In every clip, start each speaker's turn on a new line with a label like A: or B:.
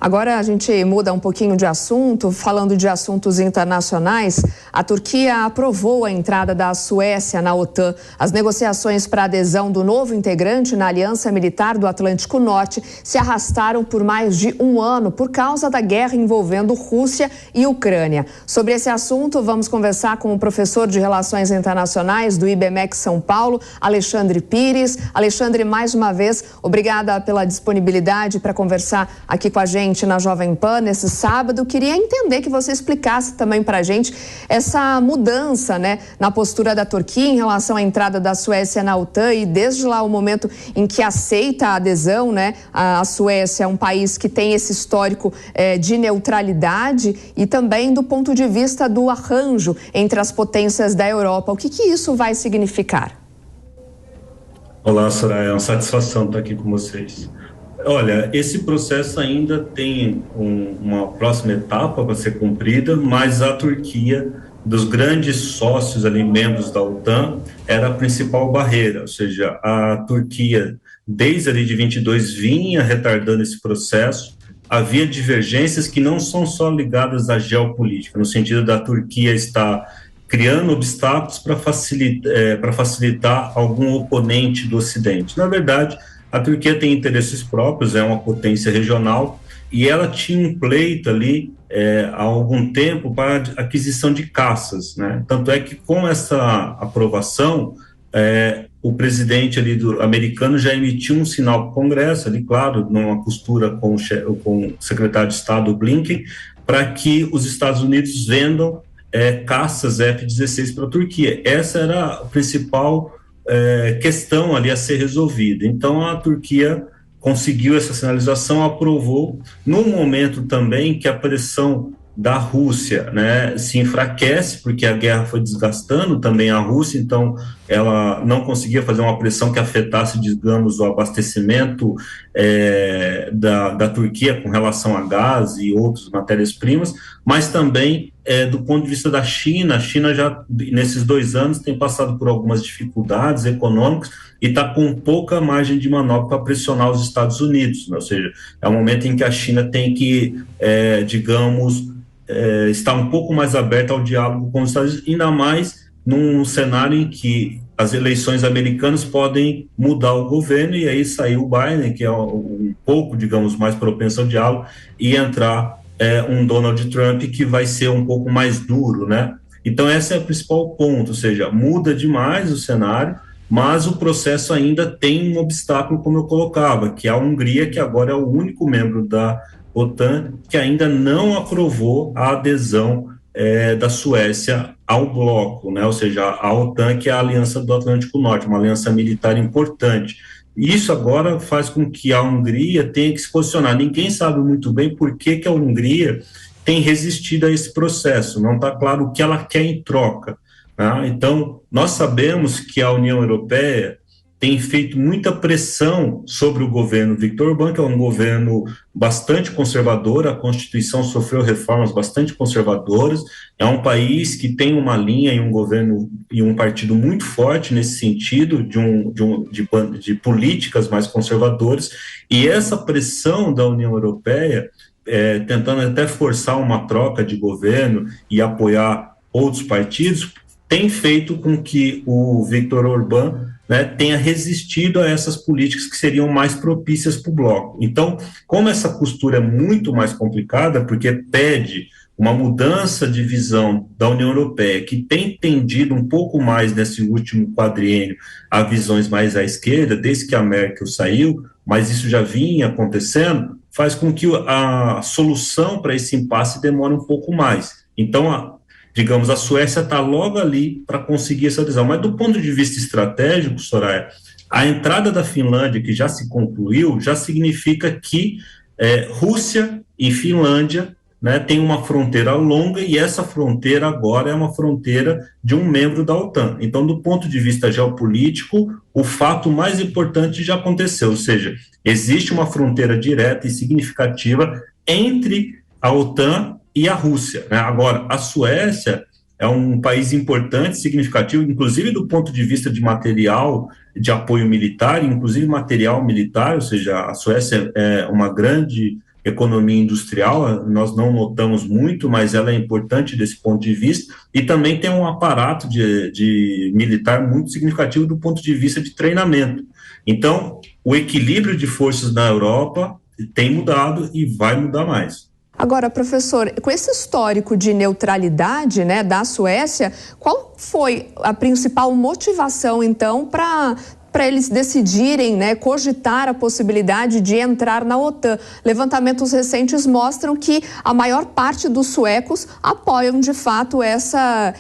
A: Agora a gente muda um pouquinho de assunto, falando de assuntos internacionais. A Turquia aprovou a entrada da Suécia na OTAN. As negociações para a adesão do novo integrante na Aliança Militar do Atlântico Norte se arrastaram por mais de um ano por causa da guerra envolvendo Rússia e Ucrânia. Sobre esse assunto, vamos conversar com o professor de Relações Internacionais do IBMEC São Paulo, Alexandre Pires. Alexandre, mais uma vez, obrigada pela disponibilidade para conversar aqui com a gente na Jovem Pan nesse sábado. Queria entender que você explicasse também para a gente essa mudança, né, na postura da Turquia em relação à entrada da Suécia na OTAN e desde lá o momento em que aceita a adesão, né? A Suécia é um país que tem esse histórico de neutralidade e também do ponto de vista do arranjo entre as potências da Europa. O que isso vai significar?
B: Olá, Soraya, é uma satisfação estar aqui com vocês. Olha, esse processo ainda tem uma próxima etapa para ser cumprida, mas a Turquia, dos grandes sócios ali, membros da OTAN, era a principal barreira, ou seja, a Turquia, desde ali de 22, vinha retardando esse processo. Havia divergências que não são só ligadas à geopolítica, no sentido da Turquia estar criando obstáculos para facilitar algum oponente do Ocidente. Na verdade, a Turquia tem interesses próprios, é uma potência regional, e ela tinha um pleito ali há algum tempo para aquisição de caças, né? Tanto é que com essa aprovação, o presidente ali americano já emitiu um sinal para o Congresso, ali, claro, numa costura com o secretário de Estado Blinken, para que os Estados Unidos vendam caças F-16 para a Turquia. Essa era a principal questão ali a ser resolvida. Então a Turquia conseguiu essa sinalização, aprovou, no momento também que a pressão da Rússia, né, se enfraquece, porque a guerra foi desgastando também a Rússia, então ela não conseguia fazer uma pressão que afetasse, digamos, o abastecimento da Turquia com relação a gás e outras matérias-primas, mas também do ponto de vista da China. A China já, nesses 2 anos, tem passado por algumas dificuldades econômicas e está com pouca margem de manobra para pressionar os Estados Unidos, né? Ou seja, é um momento em que a China tem que, digamos, estar um pouco mais aberta ao diálogo com os Estados Unidos, ainda mais num cenário em que as eleições americanas podem mudar o governo, e aí saiu o Biden, que é um pouco, digamos, mais propenso ao diálogo, e entrar um Donald Trump que vai ser um pouco mais duro, né? Então esse é o principal ponto, ou seja, muda demais o cenário, mas o processo ainda tem um obstáculo, como eu colocava, que é a Hungria, que agora é o único membro da OTAN que ainda não aprovou a adesão da Suécia ao bloco, né? Ou seja, a OTAN, que é a Aliança do Atlântico Norte, uma aliança militar importante. Isso agora faz com que a Hungria tenha que se posicionar. Ninguém sabe muito bem por que a Hungria tem resistido a esse processo, não está claro o que ela quer em troca, tá? Então, nós sabemos que a União Europeia tem feito muita pressão sobre o governo Viktor Orbán, que é um governo bastante conservador. A Constituição sofreu reformas bastante conservadoras, é um país que tem uma linha e um governo e um partido muito forte nesse sentido, de políticas mais conservadoras, e essa pressão da União Europeia, tentando até forçar uma troca de governo e apoiar outros partidos, tem feito com que o Viktor Orbán, né, tenha resistido a essas políticas que seriam mais propícias para o bloco. Então, como essa costura é muito mais complicada, porque pede uma mudança de visão da União Europeia, que tem tendido um pouco mais nesse último quadriênio a visões mais à esquerda, desde que a Merkel saiu, mas isso já vinha acontecendo, faz com que a solução para esse impasse demore um pouco mais. Então, digamos, a Suécia está logo ali para conseguir essa adesão. Mas do ponto de vista estratégico, Soraya, a entrada da Finlândia, que já se concluiu, já significa que Rússia e Finlândia, né, tem uma fronteira longa, e essa fronteira agora é uma fronteira de um membro da OTAN. Então, do ponto de vista geopolítico, o fato mais importante já aconteceu, ou seja, existe uma fronteira direta e significativa entre a OTAN e a Rússia, né? Agora, a Suécia é um país importante, significativo, inclusive do ponto de vista de material de apoio militar, inclusive material militar, ou seja, a Suécia é uma grande economia industrial, nós não notamos muito, mas ela é importante desse ponto de vista, e também tem um aparato de militar muito significativo do ponto de vista de treinamento. Então, o equilíbrio de forças na Europa tem mudado e vai mudar mais.
A: Agora, professor, com esse histórico de neutralidade, né, da Suécia, qual foi a principal motivação, então, para eles decidirem, né, cogitar a possibilidade de entrar na OTAN? Levantamentos recentes mostram que a maior parte dos suecos apoiam, de fato, essa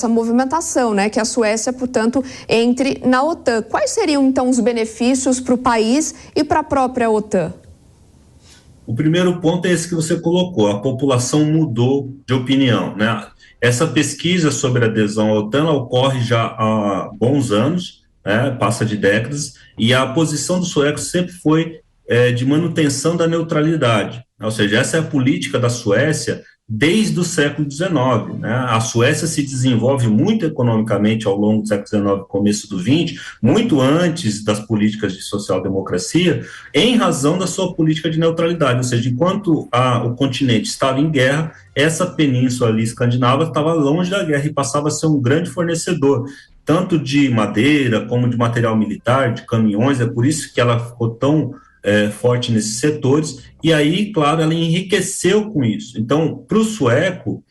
A: movimentação, né, que a Suécia, portanto, entre na OTAN. Quais seriam, então, os benefícios para o país e para a própria OTAN?
B: O primeiro ponto é esse que você colocou: a população mudou de opinião, né? Essa pesquisa sobre adesão à OTAN ocorre já há bons anos, né? Passa de décadas, e a posição dos suecos sempre foi de manutenção da neutralidade, ou seja, essa é a política da Suécia desde o século XIX, né? A Suécia se desenvolve muito economicamente ao longo do século XIX, começo do XX, muito antes das políticas de social-democracia, em razão da sua política de neutralidade, ou seja, enquanto o continente estava em guerra, essa península ali escandinava estava longe da guerra e passava a ser um grande fornecedor, tanto de madeira como de material militar, de caminhões. É por isso que ela ficou tão forte nesses setores, e aí, claro, ela enriqueceu com isso. Então, para o sueco,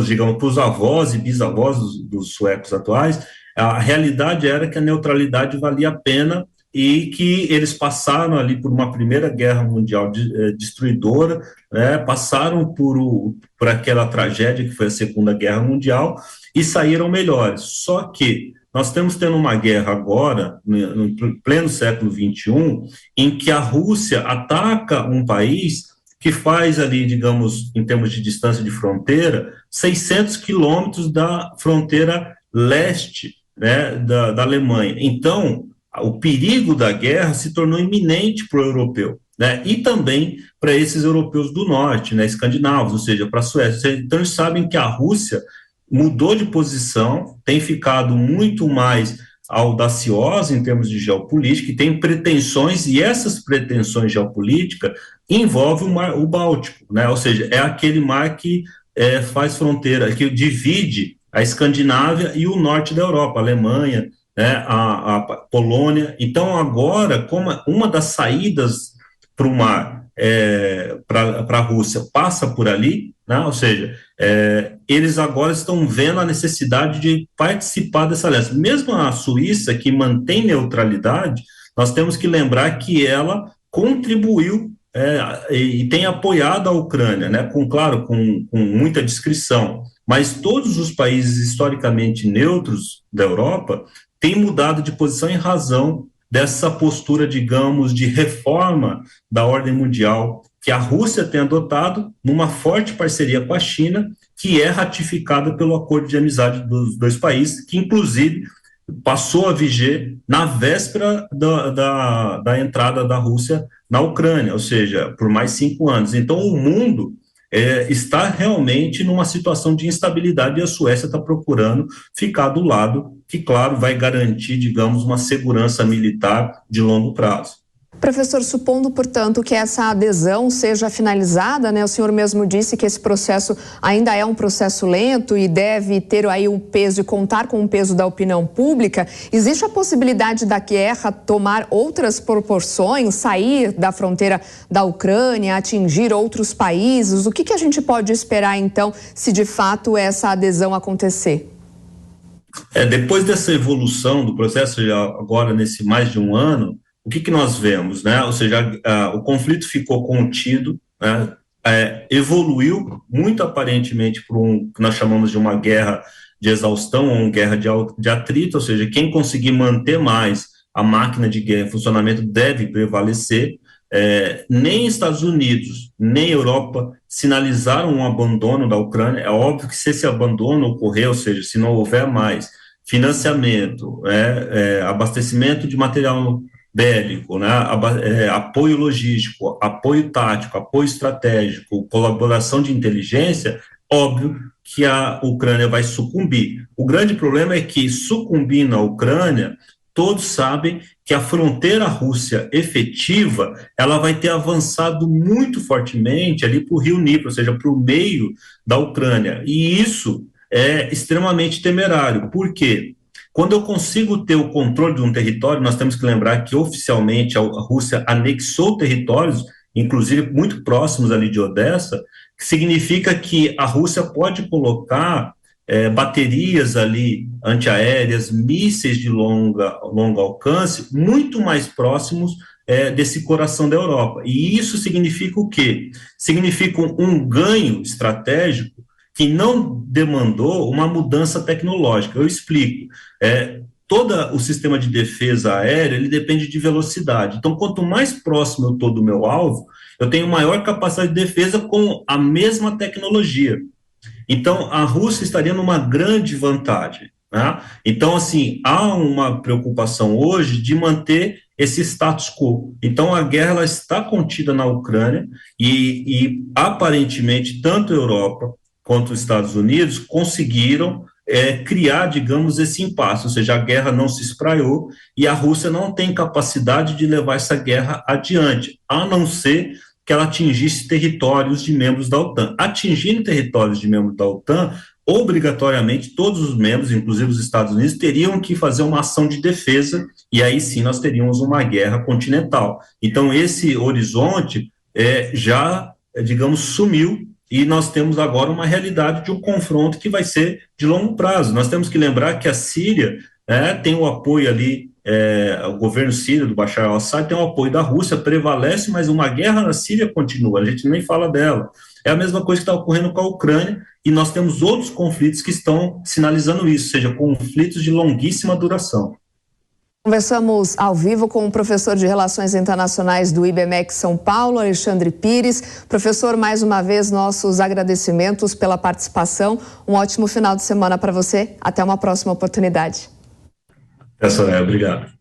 B: digamos, para os avós e bisavós dos suecos atuais, a realidade era que a neutralidade valia a pena e que eles passaram ali por uma Primeira Guerra Mundial destruidora, né, passaram por aquela tragédia que foi a Segunda Guerra Mundial e saíram melhores. Só que nós estamos tendo uma guerra agora, no pleno século XXI, em que a Rússia ataca um país que faz ali, digamos, em termos de distância de fronteira, 600 quilômetros da fronteira leste, né, da Alemanha. Então, o perigo da guerra se tornou iminente para o europeu, né, e também para esses europeus do norte, né, escandinavos, ou seja, para a Suécia. Então, eles sabem que a Rússia mudou de posição, tem ficado muito mais audaciosa em termos de geopolítica e tem pretensões, e essas pretensões geopolíticas envolvem o Báltico, né? Ou seja, é aquele mar que faz fronteira, que divide a Escandinávia e o norte da Europa, a Alemanha, né, a Polônia. Então, agora, como uma das saídas para o mar para a Rússia passa por ali, né? Ou seja, eles agora estão vendo a necessidade de participar dessa aliança. Mesmo a Suíça, que mantém neutralidade, nós temos que lembrar que ela contribuiu e tem apoiado a Ucrânia, né? Claro, com muita discrição, mas todos os países historicamente neutros da Europa têm mudado de posição em razão dessa postura, digamos, de reforma da ordem mundial que a Rússia tem adotado numa forte parceria com a China, que é ratificada pelo acordo de amizade dos dois países, que inclusive passou a viger na véspera da entrada da Rússia na Ucrânia, ou seja, por mais 5 anos. Então, o mundo está realmente numa situação de instabilidade e a Suécia está procurando ficar do lado que, claro, vai garantir, digamos, uma segurança militar de longo prazo.
A: Professor, supondo, portanto, que essa adesão seja finalizada, né? O senhor mesmo disse que esse processo ainda é um processo lento e deve ter aí um peso e contar com o peso da opinião pública. Existe a possibilidade da guerra tomar outras proporções, sair da fronteira da Ucrânia, atingir outros países? O que a gente pode esperar, então, se de fato essa adesão acontecer?
B: Depois dessa evolução do processo, agora nesse mais de um ano, o que nós vemos, né? Ou seja, o conflito ficou contido, né? Evoluiu muito aparentemente para que nós chamamos de uma guerra de exaustão, ou uma guerra de atrito, ou seja, quem conseguir manter mais a máquina de guerra em funcionamento deve prevalecer. Nem Estados Unidos, nem Europa sinalizaram um abandono da Ucrânia. É óbvio que se esse abandono ocorrer, ou seja, se não houver mais financiamento, abastecimento de material bélico, né, apoio logístico, apoio tático, apoio estratégico, colaboração de inteligência, óbvio que a Ucrânia vai sucumbir. O grande problema é que, sucumbindo a Ucrânia, todos sabem que a fronteira Rússia efetiva, ela vai ter avançado muito fortemente ali para o rio Dnipro, ou seja, para o meio da Ucrânia. E isso é extremamente temerário. Por quê? Quando eu consigo ter o controle de um território, nós temos que lembrar que oficialmente a Rússia anexou territórios, inclusive muito próximos ali de Odessa, que significa que a Rússia pode colocar baterias ali antiaéreas, mísseis de longo alcance, muito mais próximos desse coração da Europa. E isso significa o quê? Significa um ganho estratégico que não demandou uma mudança tecnológica. Eu explico. Todo o sistema de defesa aérea, ele depende de velocidade. Então, quanto mais próximo eu estou do meu alvo, eu tenho maior capacidade de defesa com a mesma tecnologia. Então, a Rússia estaria numa grande vantagem, né? Então, assim, há uma preocupação hoje de manter esse status quo. Então, a guerra ela está contida na Ucrânia e aparentemente, tanto a Europa quanto os Estados Unidos conseguiram criar, digamos, esse impasse, ou seja, a guerra não se espraiou e a Rússia não tem capacidade de levar essa guerra adiante, a não ser que ela atingisse territórios de membros da OTAN. Atingindo territórios de membros da OTAN, obrigatoriamente todos os membros, inclusive os Estados Unidos, teriam que fazer uma ação de defesa e aí sim nós teríamos uma guerra continental. Então esse horizonte já, digamos, sumiu e nós temos agora uma realidade de um confronto que vai ser de longo prazo. Nós temos que lembrar que a Síria tem o apoio ali, o governo sírio do Bashar al-Assad tem o apoio da Rússia, prevalece, mas uma guerra na Síria continua, a gente nem fala dela. É a mesma coisa que está ocorrendo com a Ucrânia e nós temos outros conflitos que estão sinalizando isso, ou seja, conflitos de longuíssima duração.
A: Conversamos ao vivo com o professor de Relações Internacionais do IBMEC São Paulo, Alexandre Pires. Professor, mais uma vez, nossos agradecimentos pela participação. Um ótimo final de semana para você. Até uma próxima oportunidade.
B: Soraya, obrigado.